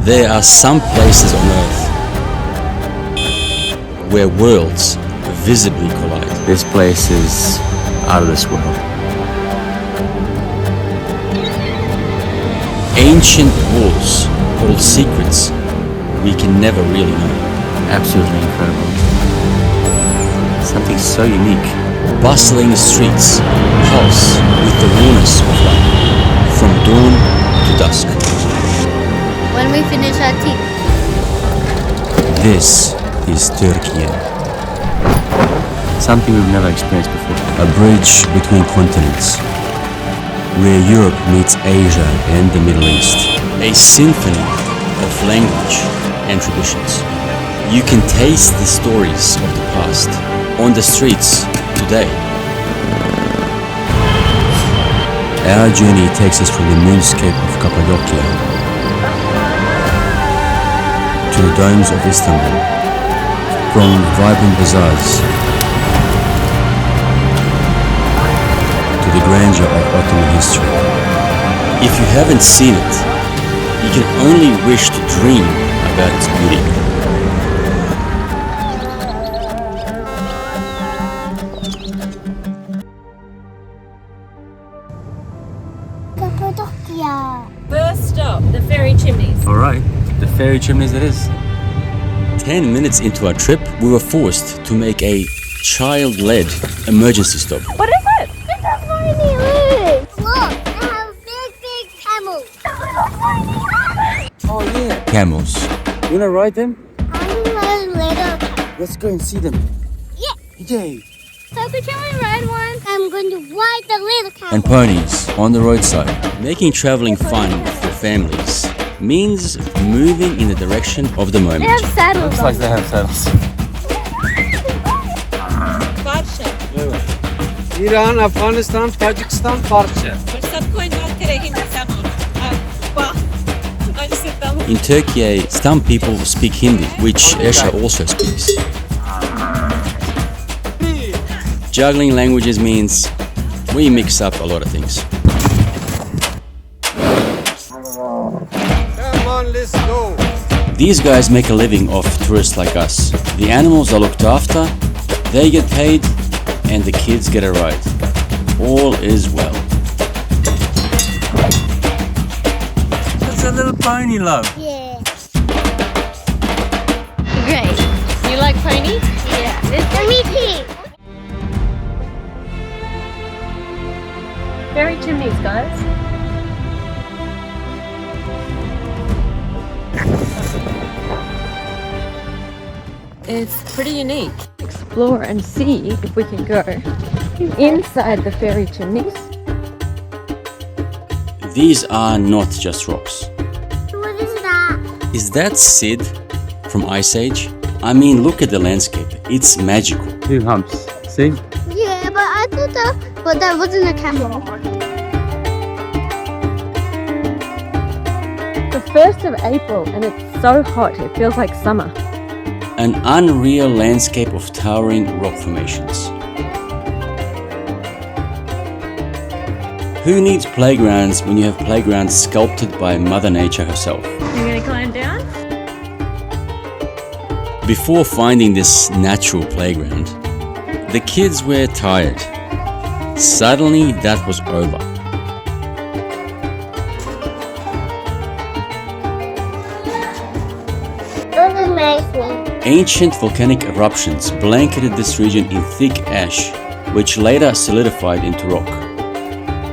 There are some places on Earth where worlds visibly collide. This place is out of this world. Ancient walls hold secrets we can never really know. Absolutely incredible. Something so unique. Bustling streets pulse with the rawness of life, from dawn to dusk. When we finish our tea. This is Türkiye. Something we've never experienced before. A bridge between continents, where Europe meets Asia and the Middle East. A symphony of language and traditions. You can taste the stories of the past on the streets today. Our journey takes us from the moonscape of Cappadocia to the domes of Istanbul, from vibrant bazaars to the grandeur of Ottoman history. If you haven't seen it, you can only wish to dream about its beauty. Cappadocia. First stop, the ferry chimneys. Alright, the ferry chimneys it is. 10 minutes into our trip, we were forced to make a child-led emergency stop. What is it? It's a tiny leg. Look, they have big camels. Oh yeah, camels. You wanna ride them? I want a little camel. Let's go and see them. Yeah. Yay! Sophie, can we ride one? I'm going to ride the little camel. And ponies on the roadside. Making traveling fun for families means moving in the direction of the moment. They have saddles. Looks like they have saddles. Parça. İran, Afganistan, Tacikistan parça. Fırsat koymak gerek Hindistan olur. Bak. Aynısı tamam. In Turkey, some people speak Hindi, which Esha also speaks. Juggling languages means we mix up a lot of things. Come on, let's go. These guys make a living off tourists like us. The animals are looked after, they get paid, and the kids get a ride. All is well. That's a little pony, love. Yeah. Great. You like ponies? Yeah. It's me too. Ferry chimneys, guys. It's pretty unique. Explore and see if we can go inside the ferry chimneys. These are not just rocks. What is that? Is that Sid from Ice Age? I mean, look at the landscape. It's magical. Two humps. See? Yeah, but I thought that wasn't a camel. The 1st of April and it's so hot it feels like summer. An unreal landscape of towering rock formations. Who needs playgrounds when you have playgrounds sculpted by Mother Nature herself? You're gonna climb down? Before finding this natural playground, the kids were tired. Suddenly, that was over. That reminds me. Ancient volcanic eruptions blanketed this region in thick ash, which later solidified into rock.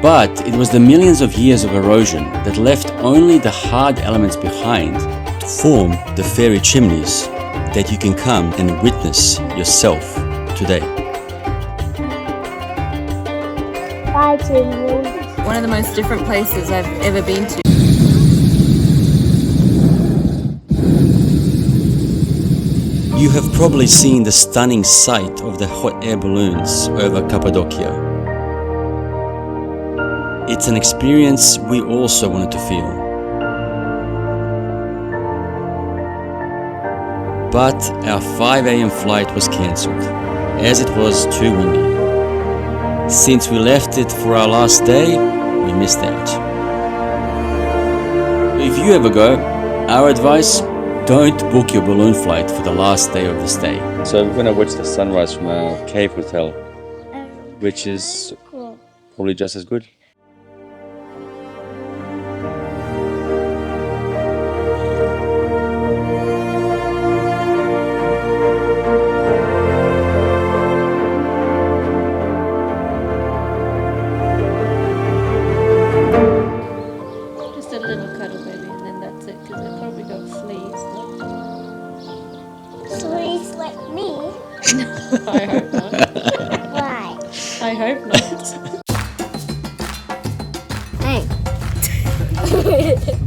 But it was the millions of years of erosion that left only the hard elements behind to form the fairy chimneys that you can come and witness yourself today. Bye, children. One of the most different places I've ever been to. You have probably seen the stunning sight of the hot air balloons over Cappadocia. It's an experience we also wanted to feel. But our 5 a.m. flight was cancelled, as it was too windy. Since we left it for our last day, we missed out. If you ever go, Our advice, don't book your balloon flight for the last day of the stay. So we're gonna watch the sunrise from our cave hotel, which is Cool. probably just as good. Just a little cuddle, baby, and then that's it, because they probably got fleas. Fleas like me? I hope not. Why? I hope not. Hey.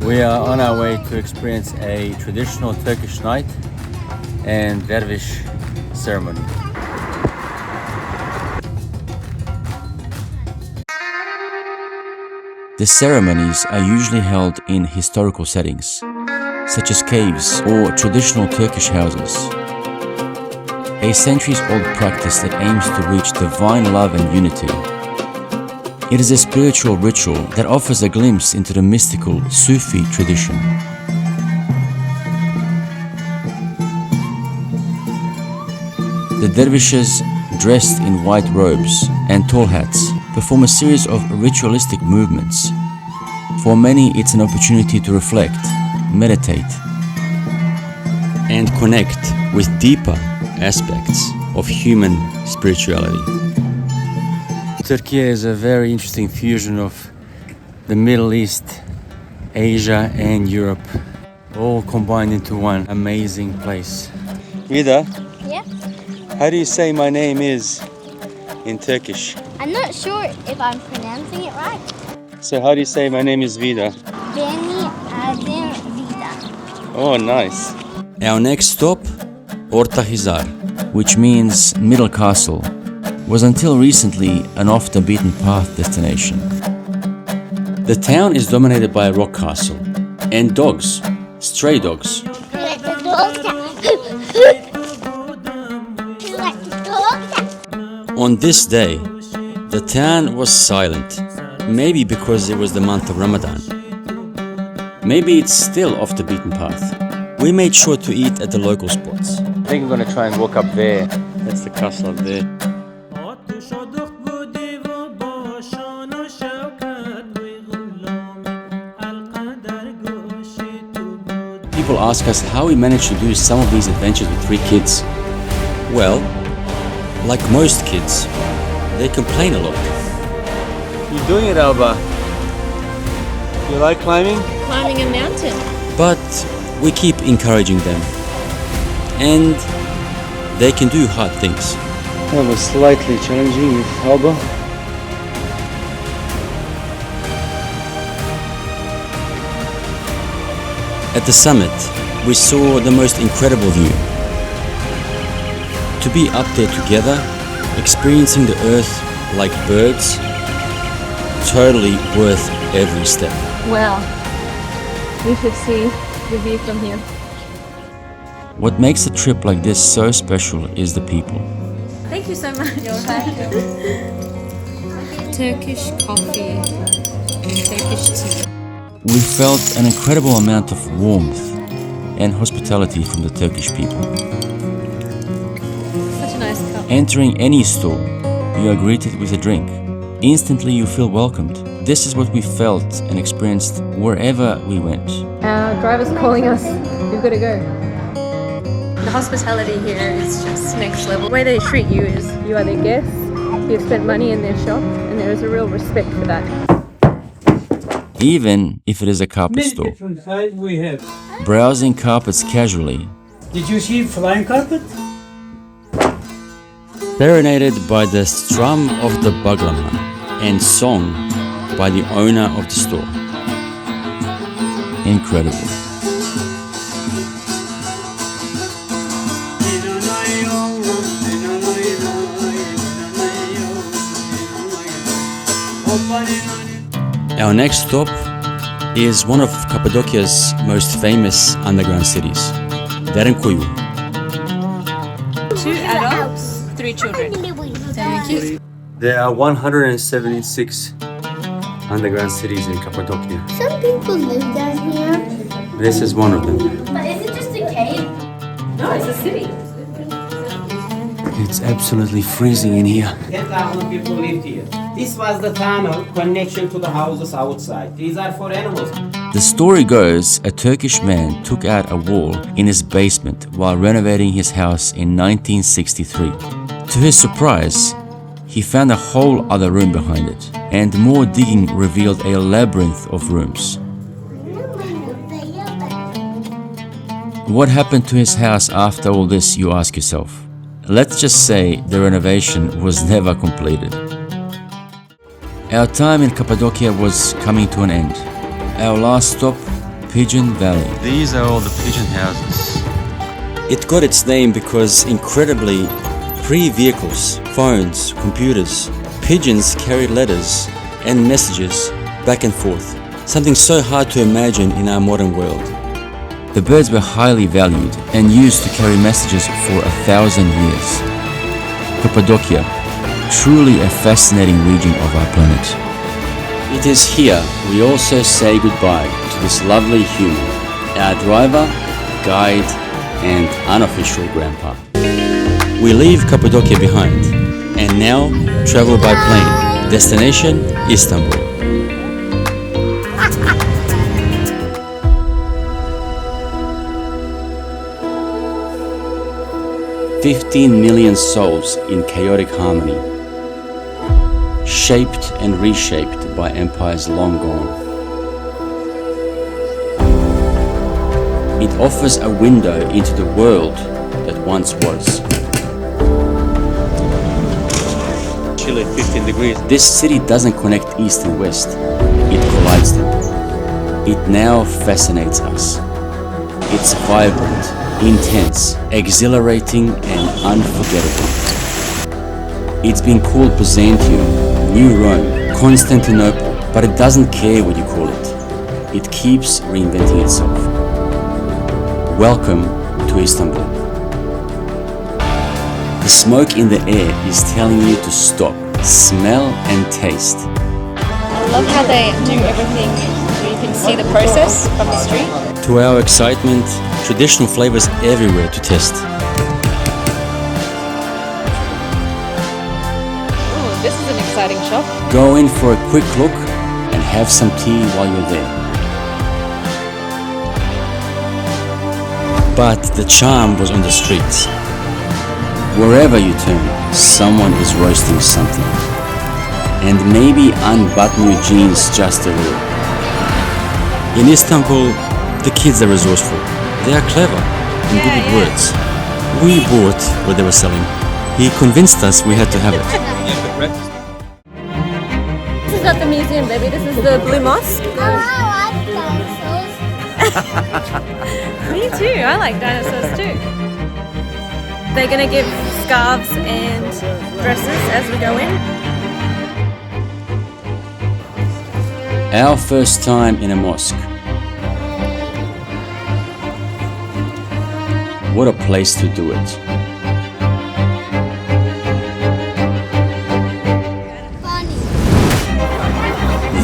We are on our way to experience a traditional Turkish night and Dervish ceremony. The ceremonies are usually held in historical settings, such as caves or traditional Turkish houses. A centuries-old practice that aims to reach divine love and unity. It is a spiritual ritual that offers a glimpse into the mystical Sufi tradition. The dervishes, dressed in white robes and tall hats, perform a series of ritualistic movements. For many, it's an opportunity to reflect, meditate, and connect with deeper aspects of human spirituality. Turkey is a very interesting fusion of the Middle East, Asia, and Europe, all combined into one amazing place. Vida, Yeah? how do you say my name is in Turkish? I'm not sure if I'm pronouncing it right. So how do you say my name is Vida? Beni Adım Vida. Oh, nice. Our next stop, Ortahizar, which means Middle Castle, was until recently an off-the-beaten-path destination. The town is dominated by a rock castle and dogs, stray dogs. Like the dogs that... like the dogs that... On this day, the town was silent, maybe because it was the month of Ramadan. Maybe it's still off the beaten path. We made sure to eat at the local spots. I think I'm gonna try and walk up there. That's the castle up there. People ask us how we managed to do some of these adventures with 3 kids. Well, like most kids, they complain a lot. You're doing it, Alba. You like climbing? Climbing a mountain. But we keep encouraging them. And they can do hard things. That was slightly challenging with Alba. At the summit, we saw the most incredible view. To be up there together, experiencing the earth like birds, totally worth every step. Wow. We should see the view from here. What makes a trip like this so special is the people. Thank you so much. Turkish coffee, Turkish tea. We felt an incredible amount of warmth and hospitality from the Turkish people. Such a nice cup. Entering any store, you are greeted with a drink. Instantly you feel welcomed. This is what we felt and experienced wherever we went. Our driver's calling us. We've got to go. The hospitality here is just next level. The way they treat you is you are their guests, you've spent money in their shop, and there is a real respect for that. Even if it is a carpet Many store. different sizes we have. Browsing carpets casually, Did you see flying carpet? serenaded by the strum of the baglama and song by the owner of the store. Incredible. Our next stop is one of Cappadocia's most famous underground cities, Derinkuyu. 2 adults, 3 children. Thank you. There are 176 underground cities in Cappadocia. Some people live down here. This is one of them. But is it just a cave? No, it's a city. It's absolutely freezing in here. 10,000 people lived here. This was the tunnel connection to the houses outside. These are for animals. The story goes, a Turkish man took out a wall in his basement while renovating his house in 1963. To his surprise, he found a whole other room behind it, and more digging revealed a labyrinth of rooms. What happened to his house after all this, you ask yourself? Let's just say the renovation was never completed. Our time in Cappadocia was coming to an end. Our last stop, Pigeon Valley. These are all the pigeon houses. It got its name because, incredibly, pre-vehicles, phones, computers, pigeons carried letters and messages back and forth. Something so hard to imagine in our modern world. The birds were highly valued and used to carry messages for 1,000 years. Cappadocia, truly a fascinating region of our planet. It is here we also say goodbye to this lovely human, our driver, guide, and unofficial grandpa. We leave Cappadocia behind and now travel by plane. Destination Istanbul. 15 million souls in chaotic harmony, shaped and reshaped by empires long gone. It offers a window into the world that once was. Chile, 15 degrees. This city doesn't connect east and west, it collides them. It now fascinates us. It's vibrant, intense, exhilarating, and unforgettable. It's been called Byzantium, New Rome, Constantinople, but it doesn't care what you call it. It keeps reinventing itself. Welcome to Istanbul. The smoke in the air is telling you to stop, smell, and taste. I love how they do everything so you can see the process from the street. To our excitement, traditional flavors everywhere to test. Ooh, this is an exciting shop. Go in for a quick look and have some tea while you're there. But the charm was on the streets. Wherever you turn, someone is roasting something. And maybe unbutton your jeans just a little. In Istanbul, the kids are resourceful. They are clever and good with words. We bought what they were selling. He convinced us we had to have it. This is not the museum, baby. This is the Blue Mosque. I like dinosaurs. Me too. I like dinosaurs too. They're gonna give scarves and dresses as we go in. Our first time in a mosque. What a place to do it. Funny.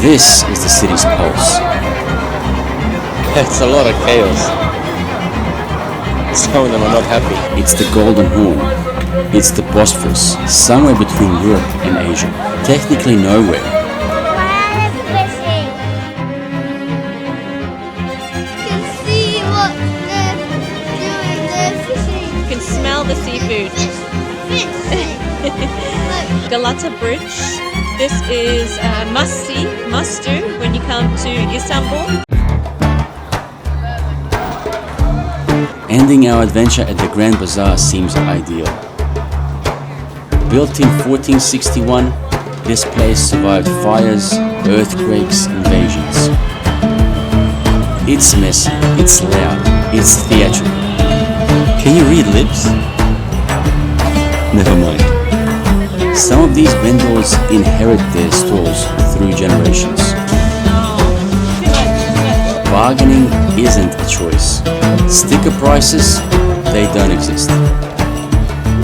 This is the city's pulse. That's a lot of chaos. Some of them are not happy. It's the Golden Horn. It's the Bosphorus, somewhere between Europe and Asia. Technically nowhere. Where is fishing? You can see what they're doing. They're fishing. You can smell the seafood. Look. Galata Bridge. This is must do when you come to Istanbul. Ending our adventure at the Grand Bazaar seems ideal. Built in 1461, this place survived fires, earthquakes, invasions. It's messy, it's loud, it's theatrical. Can you read lips? Never mind. Some of these vendors inherit their stores through generations. Bargaining isn't a choice. Sticker prices, they don't exist.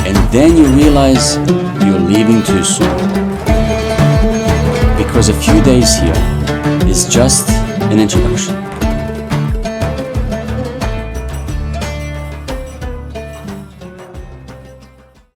And then you realize you're leaving too soon. Because a few days here is just an introduction.